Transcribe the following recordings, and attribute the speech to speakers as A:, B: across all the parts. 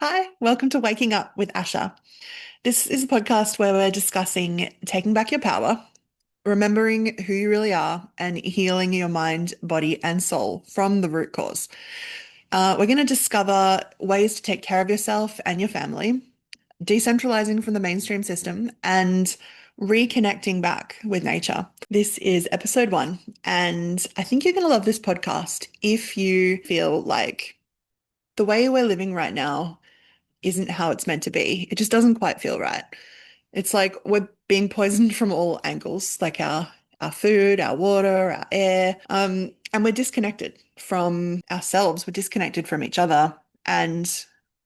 A: Hi, welcome to Waking Up with Asha. This is a podcast where we're discussing taking back your power, remembering who you really are, and healing your mind, body, and soul from the root cause. We're going to discover ways to take care of yourself and your family, decentralizing from the mainstream system, and reconnecting back with nature. This is episode 1, and I think you're going to love this podcast if you feel like the way we're living right now isn't how it's meant to be. It just doesn't quite feel right. It's like we're being poisoned from all angles, like our food, our water, our air, and we're disconnected from ourselves. We're disconnected from each other, and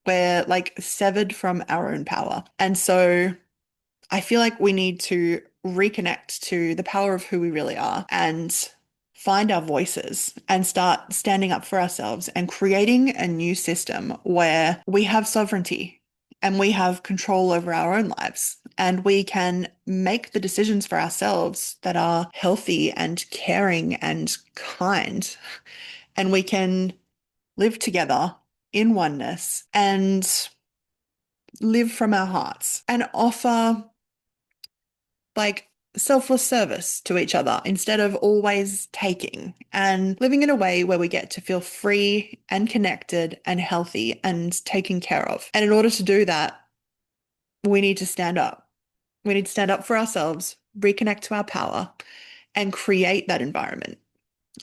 A: we're like severed from our own power. And so I feel like we need to reconnect to the power of who we really are and find our voices and start standing up for ourselves and creating a new system where we have sovereignty and we have control over our own lives and we can make the decisions for ourselves that are healthy and caring and kind. And we can live together in oneness and live from our hearts and offer like selfless service to each other instead of always taking and living in a way where we get to feel free and connected and healthy and taken care of. And in order to do that, we need to stand up. We need to stand up for ourselves, reconnect to our power, and create that environment.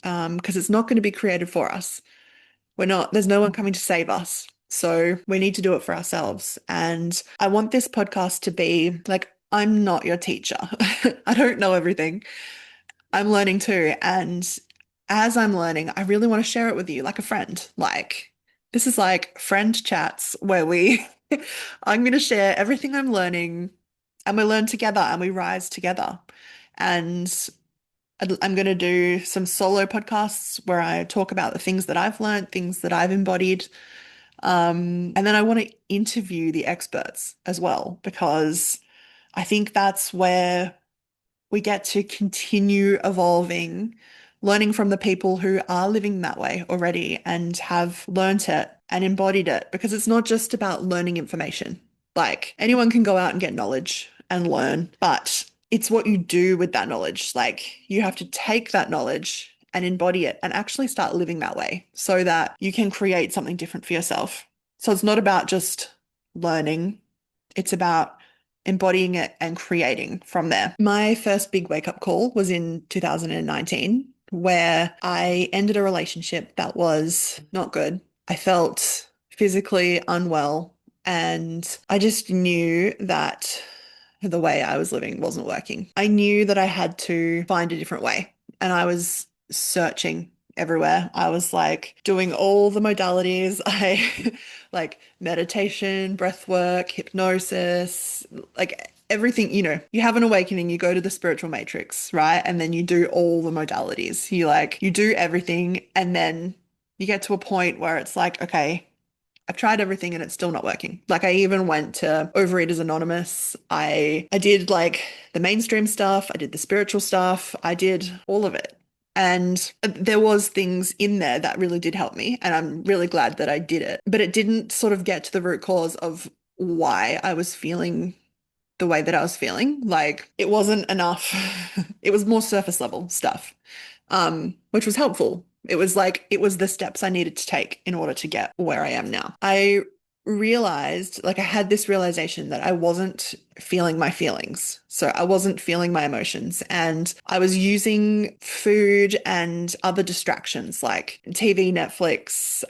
A: Because it's not going to be created for us. There's no one coming to save us. So we need to do it for ourselves. And I want this podcast to be like, I'm not your teacher. I don't know everything. I'm learning too. And as I'm learning, I really want to share it with you like a friend. Like, this is like friend chats where I'm going to share everything I'm learning and we learn together and we rise together. And I'm going to do some solo podcasts where I talk about the things that I've learned, things that I've embodied. And then I want to interview the experts as well, because I think that's where we get to continue evolving, learning from the people who are living that way already and have learnt it and embodied it, because it's not just about learning information. Like anyone can go out and get knowledge and learn, but it's what you do with that knowledge. Like you have to take that knowledge and embody it and actually start living that way so that you can create something different for yourself. So it's not about just learning, it's about embodying it and creating from there. My first big wake up call was in 2019, where I ended a relationship that was not good. I felt physically unwell, and I just knew that the way I was living wasn't working. I knew that I had to find a different way, and I was searching everywhere. I was like doing all the modalities. I like meditation, breath work, hypnosis, like everything, you have an awakening, you go to the spiritual matrix, right? And then you do all the modalities. You do everything and then you get to a point where it's like, okay, I've tried everything and it's still not working. Like I even went to Overeaters Anonymous. I did like the mainstream stuff, I did the spiritual stuff, I did all of it. And there was things in there that really did help me, and I'm really glad that I did it. But it didn't sort of get to the root cause of why I was feeling the way that I was feeling. Like it wasn't enough. It was more surface level stuff, which was helpful. It was the steps I needed to take in order to get where I am now. I realized, like, I had this realization that I wasn't feeling my feelings. So I wasn't feeling my emotions. And I was using food and other distractions like TV, Netflix,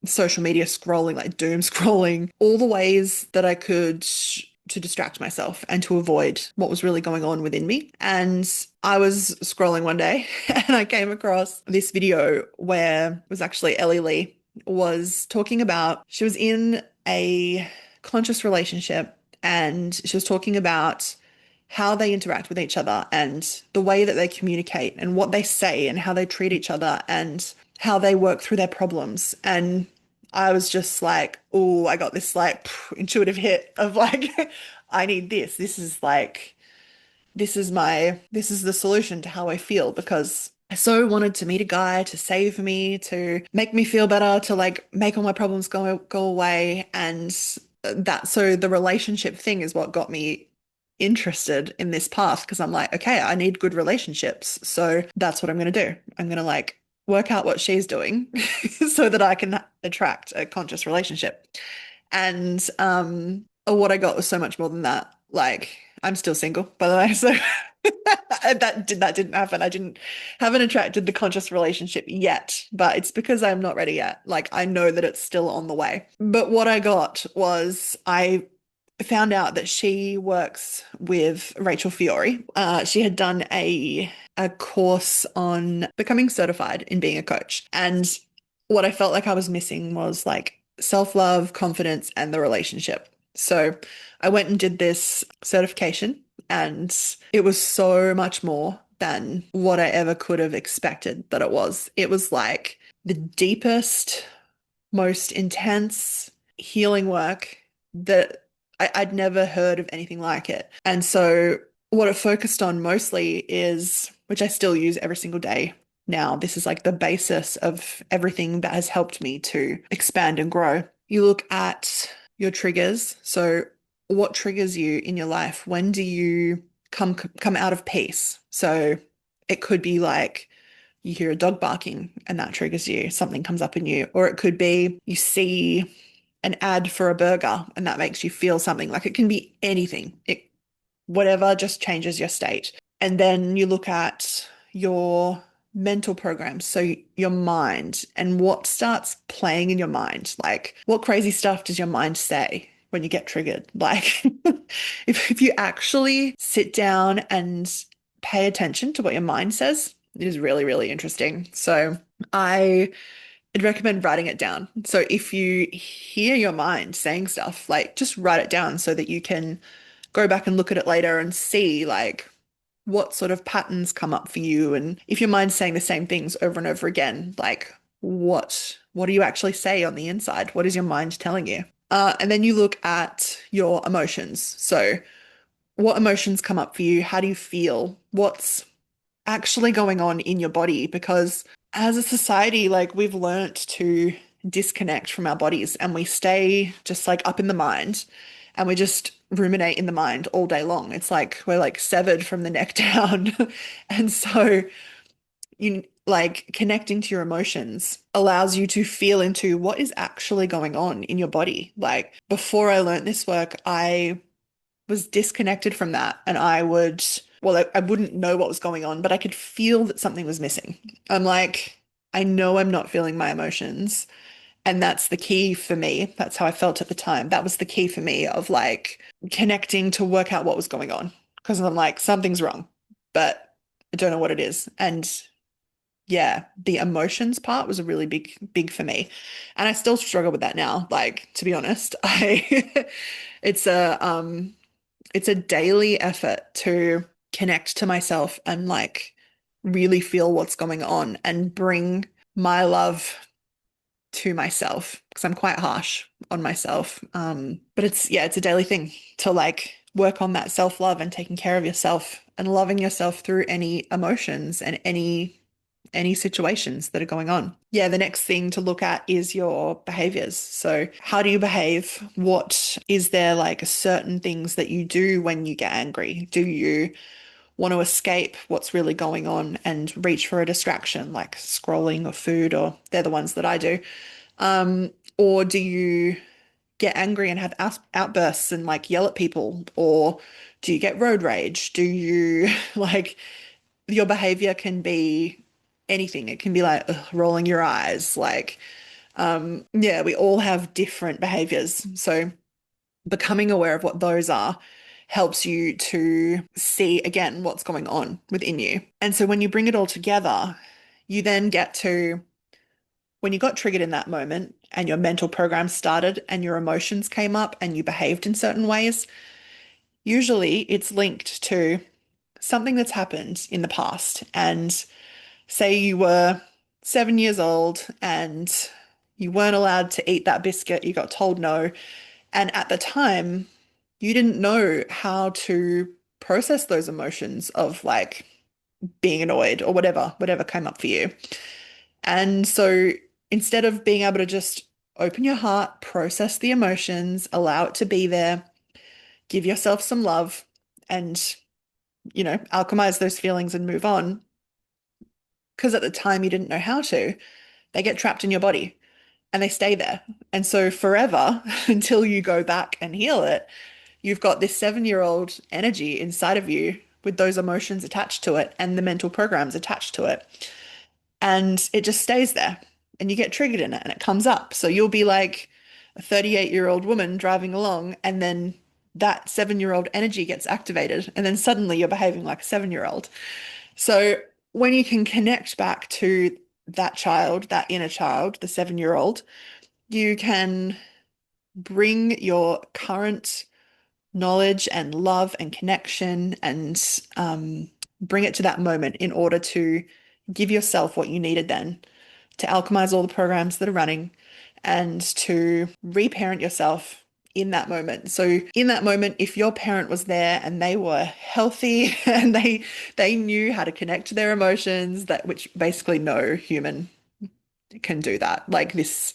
A: social media scrolling, like doom scrolling, all the ways that I could to distract myself and to avoid what was really going on within me. And I was scrolling one day and I came across this video where it was actually Ellie Lee was talking about, she was in a conscious relationship and she was talking about how they interact with each other and the way that they communicate and what they say and how they treat each other and how they work through their problems. And I was just like, oh, I got this like intuitive hit of like, I need this. This is the solution to how I feel, because I so wanted to meet a guy to save me, to make me feel better, to like make all my problems go away. And that, so the relationship thing is what got me interested in this path because I'm like, okay, I need good relationships. So that's what I'm going to do. I'm going to like work out what she's doing so that I can attract a conscious relationship. And what I got was so much more than that. Like, I'm still single, by the way. So that didn't happen. I didn't haven't attracted the conscious relationship yet, but it's because I'm not ready yet. Like, I know that it's still on the way. But what I got was I found out that she works with Rachel Fiore. She had done a course on becoming certified in being a coach. And what I felt like I was missing was like self-love, confidence, and the relationship. So I went and did this certification, and it was so much more than what I ever could have expected that it was. It was like the deepest, most intense healing work that I'd never heard of anything like it. And so, what it focused on mostly is, which I still use every single day now, this is like the basis of everything that has helped me to expand and grow. You look at your triggers. So, what triggers you in your life? When do you come out of peace? So, it could be like you hear a dog barking and that triggers you, something comes up in you. Or it could be you see an ad for a burger and that makes you feel something. Like it can be anything. Whatever just changes your state. And then you look at your mental programs, so your mind and what starts playing in your mind. Like what crazy stuff does your mind say when you get triggered? Like if you actually sit down and pay attention to what your mind says, it is really, really interesting. So I'd recommend writing it down. So if you hear your mind saying stuff, like just write it down so that you can go back and look at it later and see like what sort of patterns come up for you. And if your mind's saying the same things over and over again, like what do you actually say on the inside? What is your mind telling you? And then you look at your emotions. So what emotions come up for you? How do you feel? What's actually going on in your body? Because as a society, like we've learnt to disconnect from our bodies and we stay just like up in the mind and we just ruminate in the mind all day long. It's like we're like severed from the neck down. And so you like connecting to your emotions allows you to feel into what is actually going on in your body. Like before I learned this work, I was disconnected from that and I wouldn't know what was going on, but I could feel that something was missing. I'm like, I know I'm not feeling my emotions. And that's the key for me. That's how I felt at the time. That was the key for me of like connecting to work out what was going on. Because I'm like, something's wrong, but I don't know what it is. And yeah, the emotions part was a really big for me. And I still struggle with that now. Like, to be honest, I it's it's a daily effort to connect to myself and like really feel what's going on and bring my love to myself because I'm quite harsh on myself. But yeah, it's a daily thing to like work on that self-love and taking care of yourself and loving yourself through any emotions and any situations that are going on. Yeah, the next thing to look at is your behaviors. So, how do you behave? What is there like certain things that you do when you get angry? Do you want to escape what's really going on and reach for a distraction like scrolling or food, or they're the ones that I do? Or do you get angry and have outbursts and like yell at people? Or do you get road rage? Do you like your behavior can be anything. It can be like rolling your eyes. Like, yeah, we all have different behaviors. So becoming aware of what those are helps you to see again what's going on within you. And so when you bring it all together, you then get to when you got triggered in that moment and your mental program started and your emotions came up and you behaved in certain ways, usually it's linked to something that's happened in the past. And say you were 7 years old and you weren't allowed to eat that biscuit, you got told no. And at the time, you didn't know how to process those emotions of like being annoyed or whatever came up for you. And so instead of being able to just open your heart, process the emotions, allow it to be there, give yourself some love and, alchemize those feelings and move on, because at the time you didn't know how to, they get trapped in your body and they stay there. And so forever, until you go back and heal it, you've got this 7-year-old energy inside of you with those emotions attached to it and the mental programs attached to it. And it just stays there and you get triggered in it and it comes up. So you'll be like a 38-year-old woman driving along and then that 7-year-old energy gets activated and then suddenly you're behaving like a 7-year-old. So when you can connect back to that child, that inner child, the 7-year-old, you can bring your current knowledge and love and connection and bring it to that moment in order to give yourself what you needed then to alchemize all the programs that are running and to reparent yourself in that moment. So in that moment, if your parent was there and they were healthy and they knew how to connect to their emotions, that which basically no human can do that. Like this,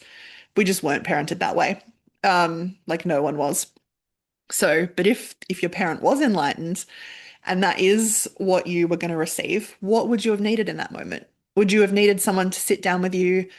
A: we just weren't parented that way. Like no one was. So, but if your parent was enlightened and that is what you were going to receive, what would you have needed in that moment? Would you have needed someone to sit down with you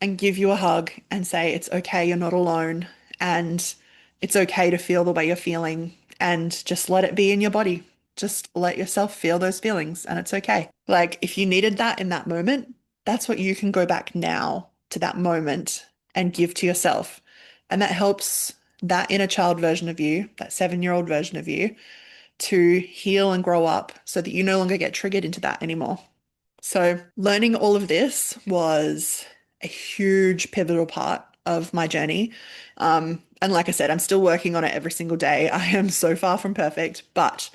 A: and give you a hug and say, it's okay, you're not alone, and it's okay to feel the way you're feeling, and just let it be in your body. Just let yourself feel those feelings, and it's okay. Like, if you needed that in that moment, that's what you can go back now to that moment and give to yourself. And that helps that inner child version of you, that 7-year-old version of you, to heal and grow up so that you no longer get triggered into that anymore. So, learning all of this was a huge pivotal part of my journey. And like I said, I'm still working on it every single day. I am so far from perfect, but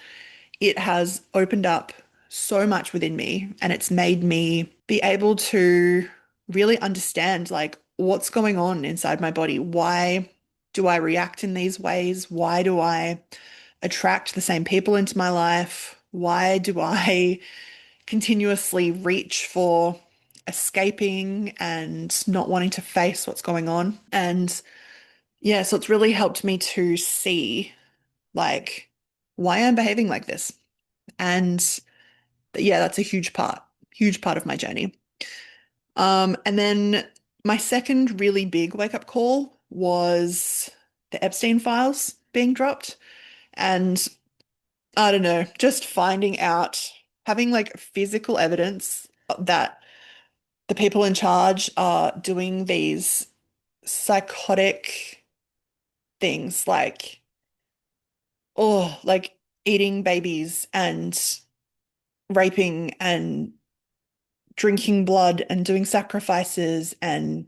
A: it has opened up so much within me and it's made me be able to really understand like what's going on inside my body. Why do I react in these ways? Why do I attract the same people into my life? Why do I continuously reach for escaping and not wanting to face what's going on? And yeah, so it's really helped me to see like why I'm behaving like this. And yeah, that's a huge part of my journey. And then my second really big wake up call was the Epstein files being dropped. And I don't know, just finding out, having like physical evidence that the people in charge are doing these psychotic things like eating babies and raping and drinking blood and doing sacrifices and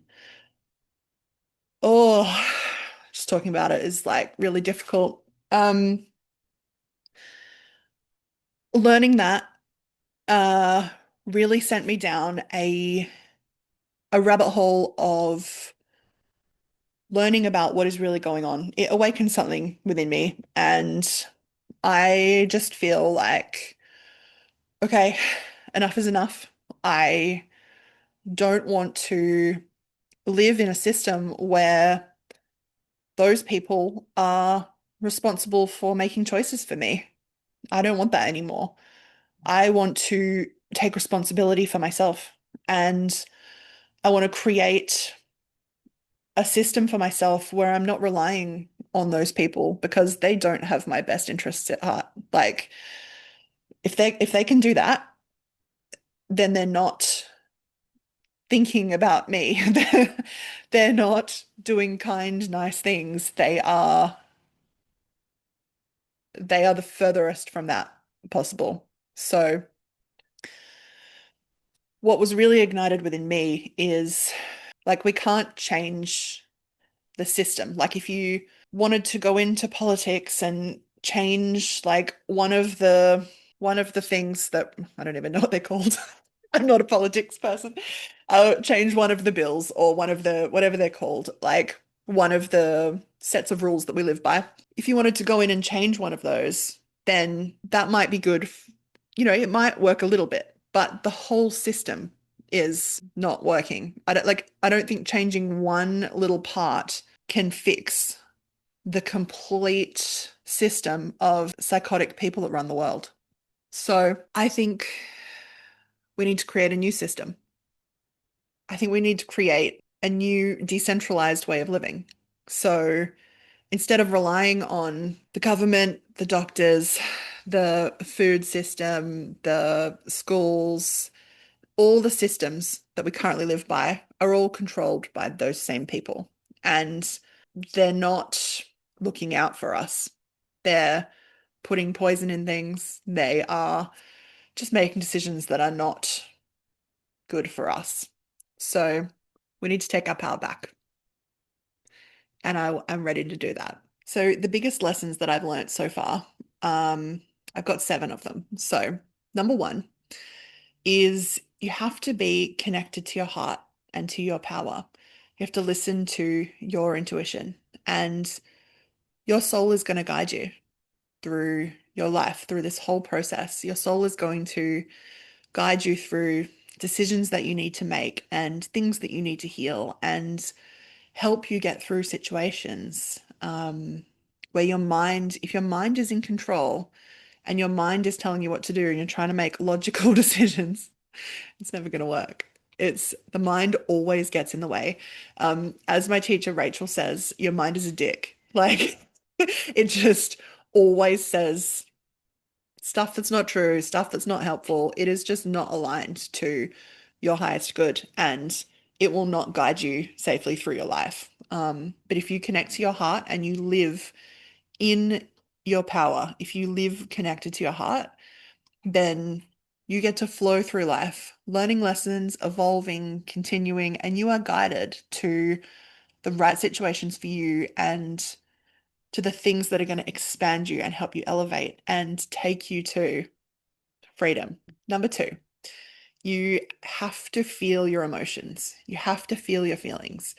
A: oh, just talking about it is like really difficult. Learning that uh really sent me down a rabbit hole of learning about what is really going on. It awakened something within me and I just feel like okay, enough is enough. I don't want to live in a system where those people are responsible for making choices for me. I don't want that anymore. I want to take responsibility for myself and I want to create a system for myself where I'm not relying on those people because they don't have my best interests at heart. Like if they can do that, then they're not thinking about me. They're not doing kind, nice things. They are the furthest from that possible. So what was really ignited within me is like we can't change the system. Like if you wanted to go into politics and change like one of the things that I don't even know what they're called. I'm not a politics person. Change one of the bills or one of the whatever they're called, like one of the sets of rules that we live by. If you wanted to go in and change one of those, then that might be good it might work a little bit, but the whole system is not working. I don't think changing one little part can fix the complete system of psychotic people that run the world. So I think we need to create a new system. I think we need to create a new decentralized way of living. So instead of relying on the government, the doctors, the food system, the schools, all the systems that we currently live by are all controlled by those same people. And they're not looking out for us. They're putting poison in things. They are just making decisions that are not good for us. So we need to take our power back. And I'm ready to do that. So the biggest lessons that I've learned so far, I've got 7 of them. So number 1 is you have to be connected to your heart and to your power. You have to listen to your intuition, and your soul is going to guide you through your life, through this whole process. Your soul is going to guide you through decisions that you need to make and things that you need to heal and help you get through situations where if your mind is in control and your mind is telling you what to do and you're trying to make logical decisions, it's never going to work. It's the mind always gets in the way. As my teacher Rachel says, your mind is a dick. Like it just always says stuff that's not true, stuff that's not helpful. It is just not aligned to your highest good, and it will not guide you safely through your life. But if you connect to your heart and you live in your power, if you live connected to your heart, then you get to flow through life, learning lessons, evolving, continuing, and you are guided to the right situations for you and to the things that are going to expand you and help you elevate and take you to freedom. Number 2, you have to feel your emotions. You have to feel your feelings.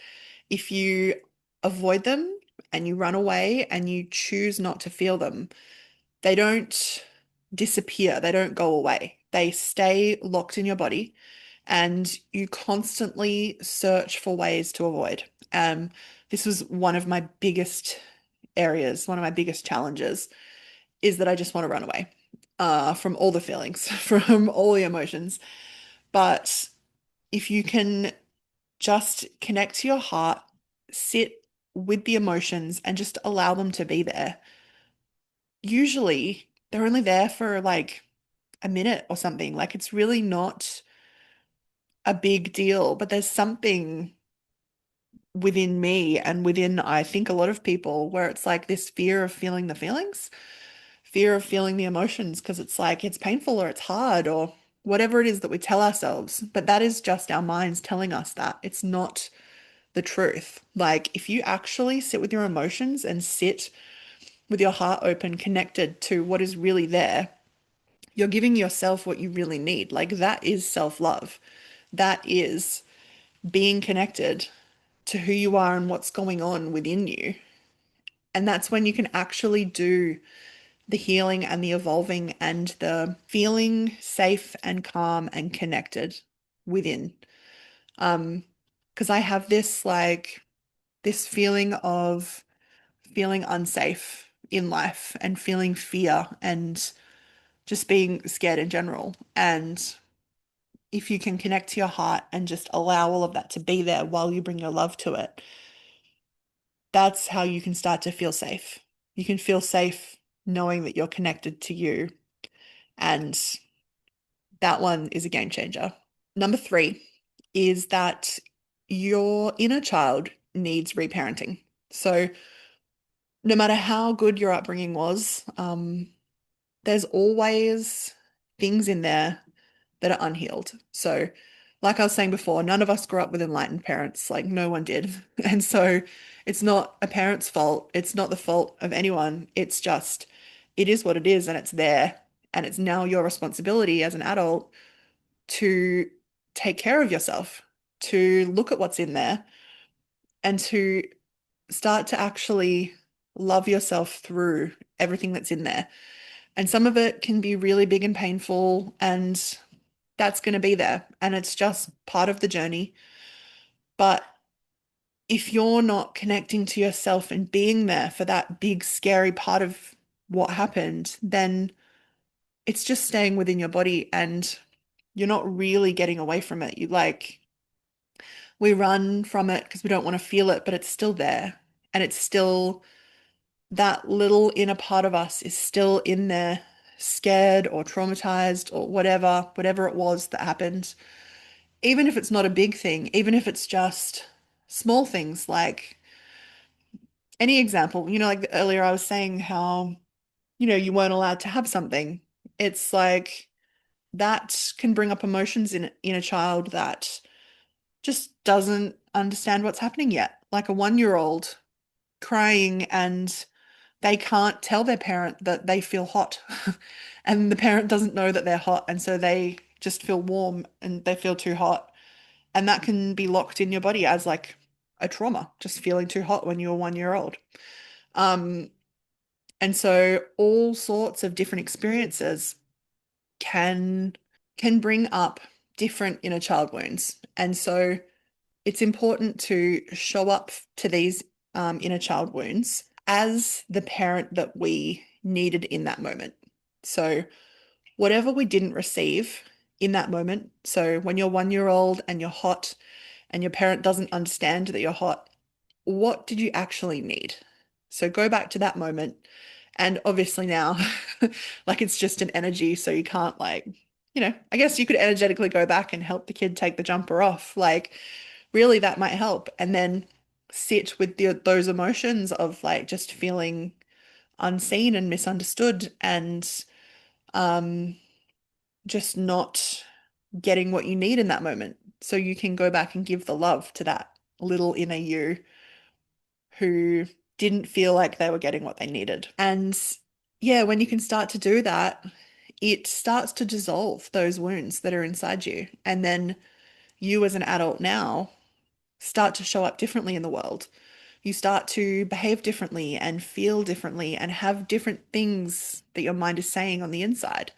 A: If you avoid them and you run away and you choose not to feel them, they don't disappear, they don't go away. They stay locked in your body and you constantly search for ways to avoid. This was one of my biggest areas, one of my biggest challenges is that I just want to run away from all the feelings, from all the emotions. But if you can just connect to your heart, sit with the emotions and just allow them to be there. Usually they're only there for like a minute or something. Like it's really not a big deal, but there's something within me and within, I think, a lot of people where it's like this fear of feeling the feelings, fear of feeling the emotions because it's like it's painful or it's hard or whatever it is that we tell ourselves. But that is just our minds telling us that. It's not the truth. Like if you actually sit with your emotions and sit with your heart open, connected to what is really there, you're giving yourself what you really need. Like that is self-love. That is being connected to who you are and what's going on within you. And that's when you can actually do the healing and the evolving and the feeling safe and calm and connected within. Because I have this feeling of feeling unsafe in life and feeling fear and just being scared in general. And if you can connect to your heart and just allow all of that to be there while you bring your love to it, that's how you can start to feel safe. You can feel safe knowing that you're connected to you. And that one is a game changer. Number 3 is that your inner child needs reparenting. So no matter how good your upbringing was, there's always things in there that are unhealed. So, like I was saying before, none of us grew up with enlightened parents, like no one did. And so it's not a parent's fault. It's not the fault of anyone. It's just, it is what it is and it's there. And it's now your responsibility as an adult to take care of yourself, to look at what's in there and to start to actually love yourself through everything that's in there. And some of it can be really big and painful, and that's going to be there. And it's just part of the journey. But if you're not connecting to yourself and being there for that big, scary part of what happened, then it's just staying within your body and you're not really getting away from it. We run from it because we don't want to feel it, but it's still there. And it's still that little inner part of us is still in there, scared or traumatized or whatever it was that happened. Even if it's not a big thing, even if it's just small things like any example, like earlier I was saying how, you weren't allowed to have something. It's like that can bring up emotions in a child that just doesn't understand what's happening yet. Like a 1-year-old crying and they can't tell their parent that they feel hot. And the parent doesn't know that they're hot. And so they just feel warm and they feel too hot. And that can be locked in your body as like a trauma, just feeling too hot when you're 1 year old. Um, and so all sorts of different experiences can bring up different inner child wounds. And so it's important to show up to these inner child wounds as the parent that we needed in that moment. So, whatever we didn't receive in that moment, so when you're 1 year old and you're hot and your parent doesn't understand that you're hot, what did you actually need? So, go back to that moment. And obviously now, like it's just an energy, so you can't I guess you could energetically go back and help the kid take the jumper off. Like, really, that might help. And then sit with those emotions of like just feeling unseen and misunderstood and um, just not getting what you need in that moment. So you can go back and give the love to that little inner you who didn't feel like they were getting what they needed. And yeah, when you can start to do that, it starts to dissolve those wounds that are inside you. And then you, as an adult now, start to show up differently in the world. You start to behave differently and feel differently and have different things that your mind is saying on the inside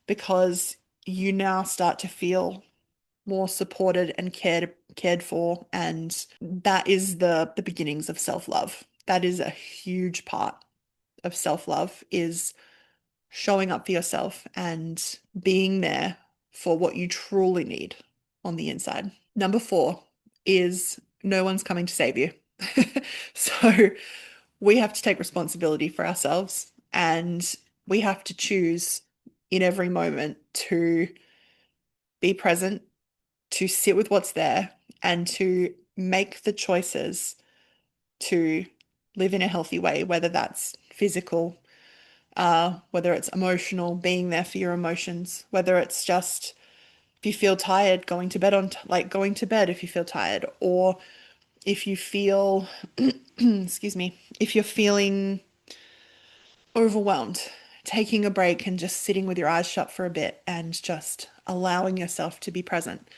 A: because you now start to feel more supported and cared for, and that is the beginnings of self-love. That is a huge part of self-love, is showing up for yourself and being there for what you truly need on the inside. Number 4 is no one's coming to save you. So we have to take responsibility for ourselves and we have to choose in every moment to be present, to sit with what's there, and to make the choices to live in a healthy way, whether that's physical, whether it's emotional, being there for your emotions, whether it's just if you feel tired, going to bed like going to bed if you feel tired, or if you feel, excuse me, if you're feeling overwhelmed, taking a break and just sitting with your eyes shut for a bit and just allowing yourself to be present.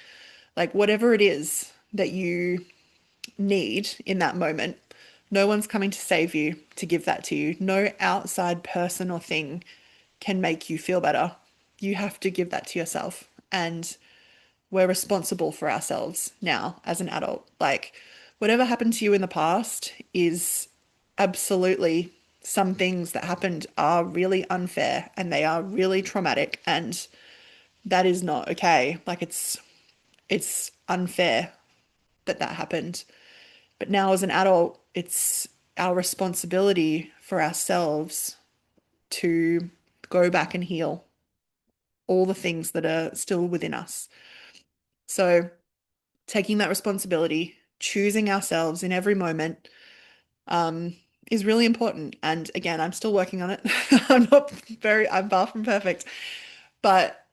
A: Like whatever it is that you need in that moment, no one's coming to save you to give that to you. No outside person or thing can make you feel better. You have to give that to yourself. And we're responsible for ourselves now as an adult. Like, whatever happened to you in the past is absolutely, some things that happened are really unfair and they are really traumatic, and that is not okay. Like, it's unfair that that happened. But now as an adult, it's our responsibility for ourselves to go back and heal all the things that are still within us. So taking that responsibility, choosing ourselves in every moment, um, is really important. And again, I'm still working on it. I'm far from perfect. But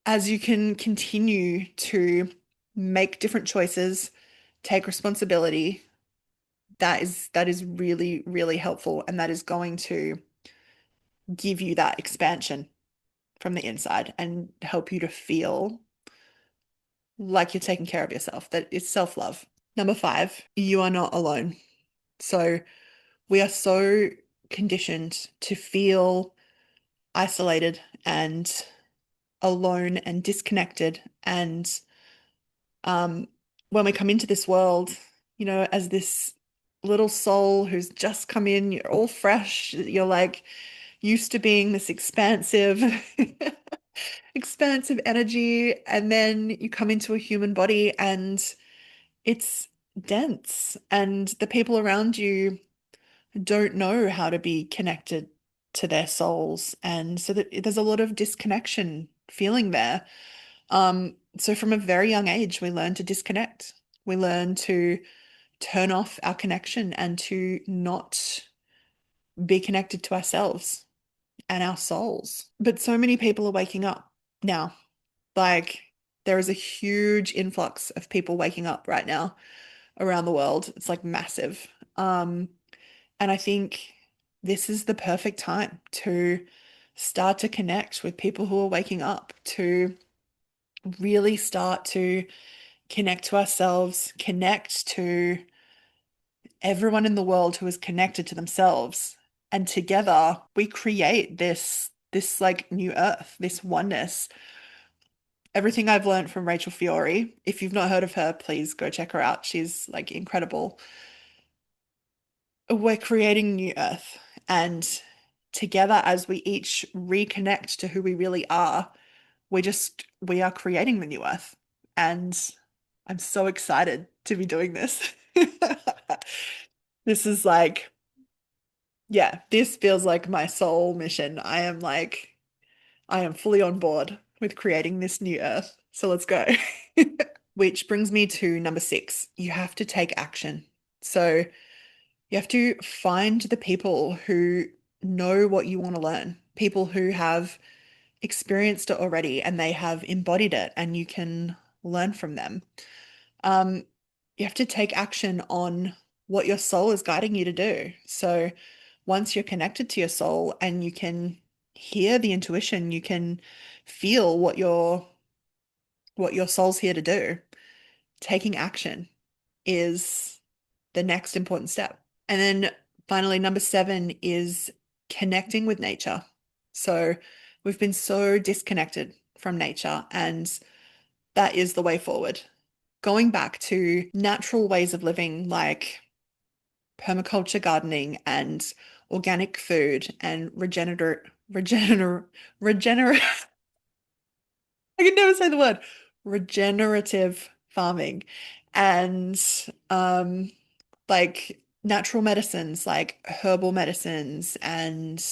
A: as you can continue to make different choices, take responsibility, that is really, really helpful. And that is going to give you that expansion from the inside and help you to feel like you're taking care of yourself, that it's self-love. Number 5, you are not alone. So we are so conditioned to feel isolated and alone and disconnected. And um, when we come into this world, as this little soul who's just come in, you're all fresh, you're like used to being this expansive, expansive energy, and then you come into a human body and it's dense, and the people around you don't know how to be connected to their souls, and so that there's a lot of disconnection feeling there. So from a very young age, we learn to disconnect. We learn to turn off our connection and to not be connected to ourselves and our souls. But so many people are waking up now. Like, there is a huge influx of people waking up right now around the world. It's like massive. Um, and I think this is the perfect time to start to connect with people who are waking up, to really start to connect to ourselves, connect to everyone in the world who is connected to themselves. And together we create this like new earth, this oneness. Everything I've learned from Rachel Fiore, if you've not heard of her, please go check her out. She's like incredible. We're creating new earth, and together as we each reconnect to who we really are, we are creating the new earth. And I'm so excited to be doing this. This is like, yeah, this feels like my soul mission. I am fully on board with creating this new earth. So let's go. Which brings me to number 6. You have to take action. So you have to find the people who know what you want to learn, people who have experienced it already and they have embodied it, and you can learn from them. Um, you have to take action on what your soul is guiding you to do. So once you're connected to your soul and you can hear the intuition, you can feel what your soul's here to do. Taking action is the next important step. And then finally, number 7 is connecting with nature. So we've been so disconnected from nature, and that is the way forward. Going back to natural ways of living like permaculture gardening and organic food and regener I can never say the word regenerative farming, and um like natural medicines like herbal medicines, and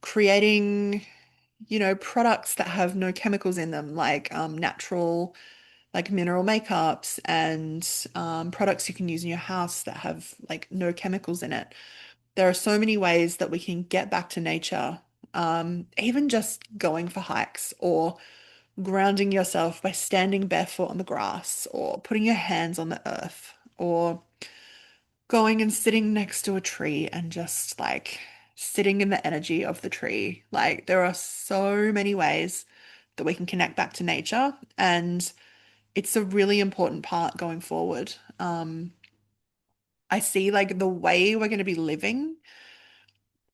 A: creating products that have no chemicals in them, like natural like mineral makeups, and products you can use in your house that have like no chemicals in it. There are so many ways that we can get back to nature, even just going for hikes or grounding yourself by standing barefoot on the grass or putting your hands on the earth or going and sitting next to a tree and just like sitting in the energy of the tree. Like, there are so many ways that we can connect back to nature, and it's a really important part going forward. I see like the way we're going to be living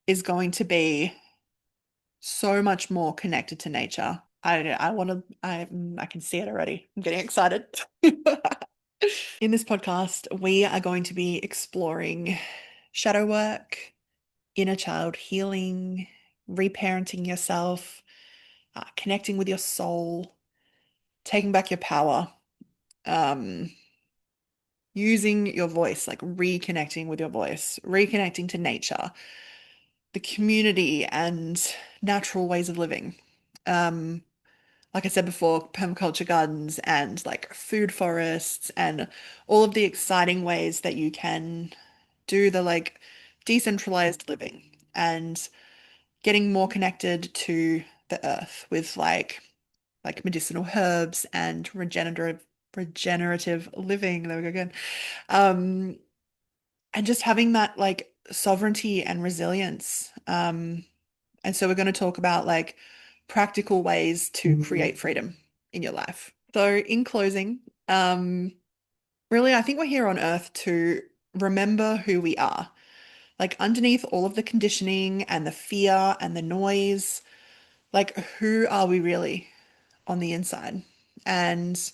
A: is going to be so much more connected to nature. I want to I can see it already. I'm getting excited. In this podcast, we are going to be exploring shadow work, inner child healing, reparenting yourself, connecting with your soul, taking back your power, um, using your voice, like reconnecting with your voice, reconnecting to nature, the community, and natural ways of living. Um, like I said before, permaculture gardens and like food forests and all of the exciting ways that you can do the like decentralized living and getting more connected to the earth with like medicinal herbs and regenerative living. There we go again. Um, and just having that like sovereignty and resilience. And so we're going to talk about like practical ways to create freedom in your life. So in closing, really, I think we're here on Earth to remember who we are. Like underneath all of the conditioning and the fear and the noise, like who are we really on the inside? And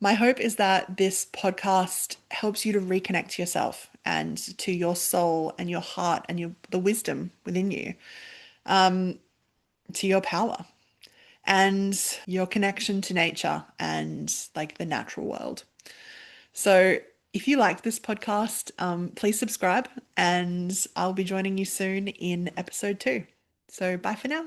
A: my hope is that this podcast helps you to reconnect to yourself and to your soul and your heart and the wisdom within you, to your power and your connection to nature and like the natural world. So if you like this podcast, please subscribe and I'll be joining you soon in episode 2. So bye for now.